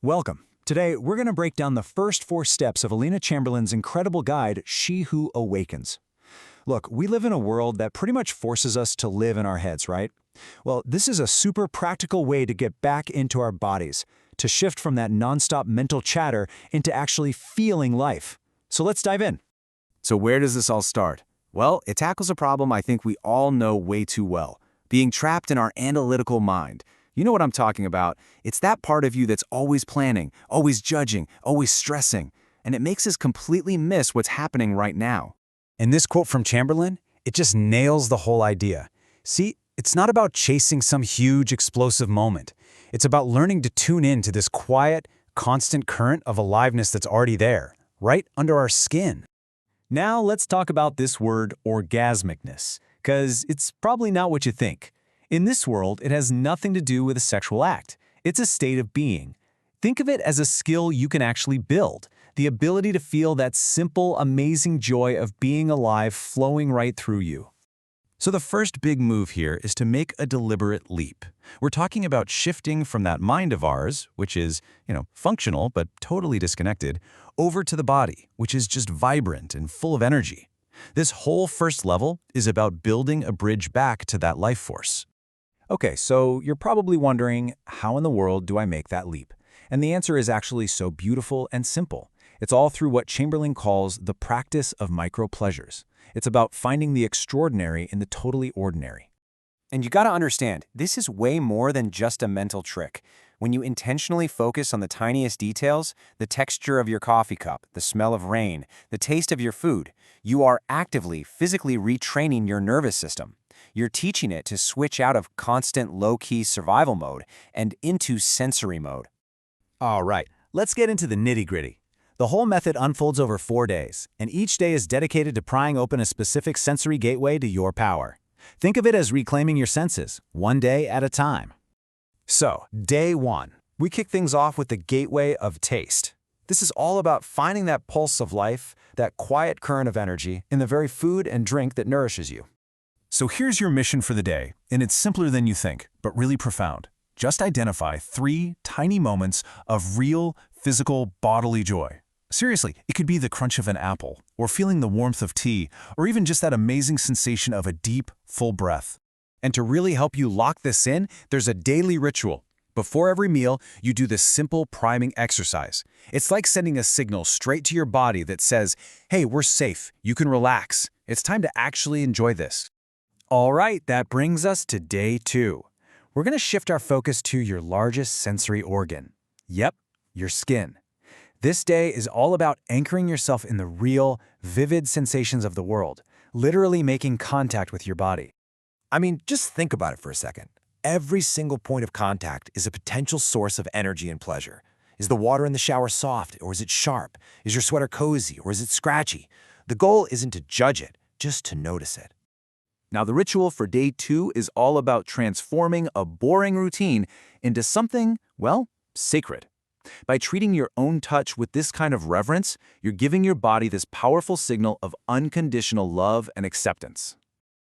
Welcome. Today, we're going to break down the first 4 steps of Alina Chamberlain's incredible guide, She Who Awakens. Look, we live in a world that pretty much forces us to live in our heads, right? Well, this is a super practical way to get back into our bodies, to shift from that nonstop mental chatter into actually feeling life. So let's dive in. So where does this all start? Well, it tackles a problem I think we all know way too well, being trapped in our analytical mind. You know what I'm talking about. It's that part of you that's always planning, always judging, always stressing, and it makes us completely miss what's happening right now. And this quote from Chamberlain, it just nails the whole idea. See, it's not about chasing some huge explosive moment. It's about learning to tune in to this quiet, constant current of aliveness that's already there, right under our skin. Now let's talk about this word orgasmicness, because it's probably not what you think. In this world, it has nothing to do with a sexual act. It's a state of being. Think of it as a skill you can actually build, the ability to feel that simple, amazing joy of being alive flowing right through you. So the first big move here is to make a deliberate leap. We're talking about shifting from that mind of ours, which is, functional but totally disconnected, over to the body, which is just vibrant and full of energy. This whole first level is about building a bridge back to that life force. Okay, so you're probably wondering, how in the world do I make that leap? And the answer is actually so beautiful and simple. It's all through what Chamberlain calls the practice of micro-pleasures. It's about finding the extraordinary in the totally ordinary. And you gotta understand, this is way more than just a mental trick. When you intentionally focus on the tiniest details, the texture of your coffee cup, the smell of rain, the taste of your food, you are actively, physically retraining your nervous system. You're teaching it to switch out of constant low-key survival mode and into sensory mode. All right, let's get into the nitty-gritty. The whole method unfolds over 4 days, and each day is dedicated to prying open a specific sensory gateway to your power. Think of it as reclaiming your senses, one day at a time. So, day 1. We kick things off with the gateway of taste. This is all about finding that pulse of life, that quiet current of energy, in the very food and drink that nourishes you. So here's your mission for the day, and it's simpler than you think, but really profound. Just identify 3 tiny moments of real, physical, bodily joy. Seriously, it could be the crunch of an apple, or feeling the warmth of tea, or even just that amazing sensation of a deep, full breath. And to really help you lock this in, there's a daily ritual. Before every meal, you do this simple priming exercise. It's like sending a signal straight to your body that says, hey, we're safe, you can relax. It's time to actually enjoy this. All right, that brings us to day 2. We're going to shift our focus to your largest sensory organ. Yep, your skin. This day is all about anchoring yourself in the real, vivid sensations of the world, literally making contact with your body. I mean, just think about it for a second. Every single point of contact is a potential source of energy and pleasure. Is the water in the shower soft, or is it sharp? Is your sweater cozy, or is it scratchy? The goal isn't to judge it, just to notice it. Now, the ritual for day 2 is all about transforming a boring routine into something, well, sacred. By treating your own touch with this kind of reverence, you're giving your body this powerful signal of unconditional love and acceptance.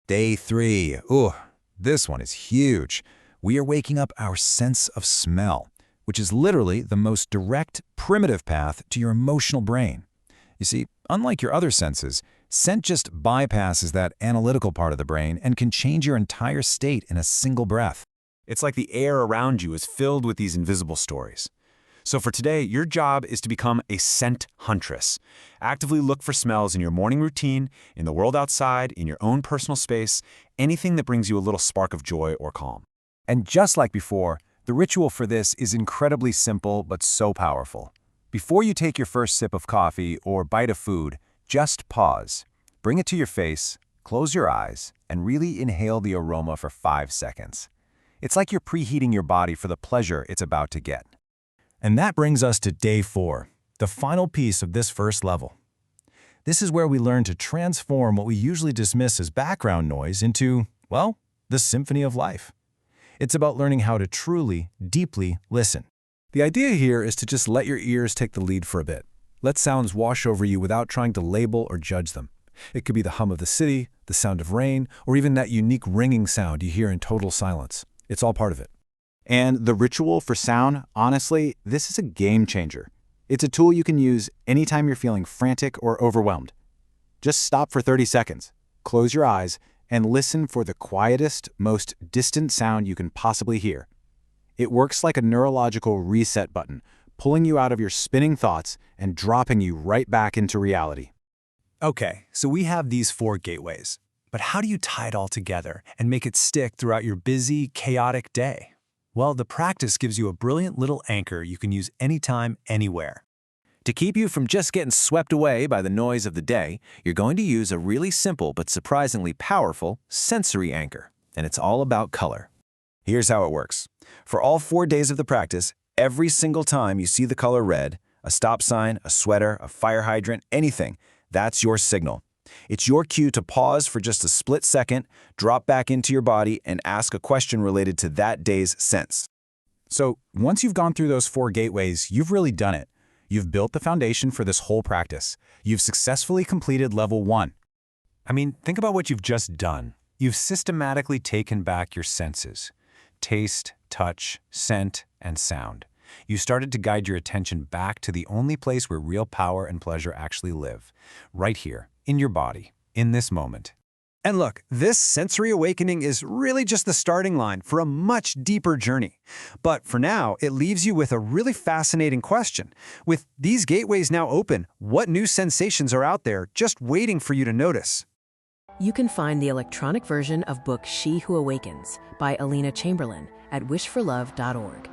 Day 3. Ooh, this one is huge. We are waking up our sense of smell, which is literally the most direct, primitive path to your emotional brain. You see, unlike your other senses, scent just bypasses that analytical part of the brain and can change your entire state in a single breath. It's like the air around you is filled with these invisible stories. So for today, your job is to become a scent huntress. Actively look for smells in your morning routine, in the world outside, in your own personal space, anything that brings you a little spark of joy or calm. And just like before, the ritual for this is incredibly simple but so powerful. Before you take your first sip of coffee or bite of food, just pause. Bring it to your face, close your eyes, and really inhale the aroma for 5 seconds. It's like you're preheating your body for the pleasure it's about to get. And that brings us to day 4, the final piece of this first level. This is where we learn to transform what we usually dismiss as background noise into, well, the symphony of life. It's about learning how to truly, deeply listen. The idea here is to just let your ears take the lead for a bit. Let sounds wash over you without trying to label or judge them. It could be the hum of the city, the sound of rain, or even that unique ringing sound you hear in total silence. It's all part of it. And the ritual for sound, honestly, this is a game changer. It's a tool you can use anytime you're feeling frantic or overwhelmed. Just stop for 30 seconds, close your eyes, and listen for the quietest, most distant sound you can possibly hear. It works like a neurological reset button, pulling you out of your spinning thoughts and dropping you right back into reality. Okay, so we have these 4 gateways. But how do you tie it all together and make it stick throughout your busy, chaotic day? Well, the practice gives you a brilliant little anchor you can use anytime, anywhere. To keep you from just getting swept away by the noise of the day, you're going to use a really simple but surprisingly powerful sensory anchor, and it's all about color. Here's how it works. For all 4 days of the practice, every single time you see the color red, a stop sign, a sweater, a fire hydrant, anything, that's your signal. It's your cue to pause for just a split second, drop back into your body, and ask a question related to that day's sense. So once you've gone through those 4 gateways, you've really done it. You've built the foundation for this whole practice. You've successfully completed level 1. I mean, think about what you've just done. You've systematically taken back your senses: taste, touch, scent, and sound. You started to guide your attention back to the only place where real power and pleasure actually live, right here, in your body, in this moment. And look, this sensory awakening is really just the starting line for a much deeper journey. But for now, it leaves you with a really fascinating question. With these gateways now open, what new sensations are out there just waiting for you to notice? You can find the electronic version of book She Who Awakens by Alina Chamberlain at wishforlove.org.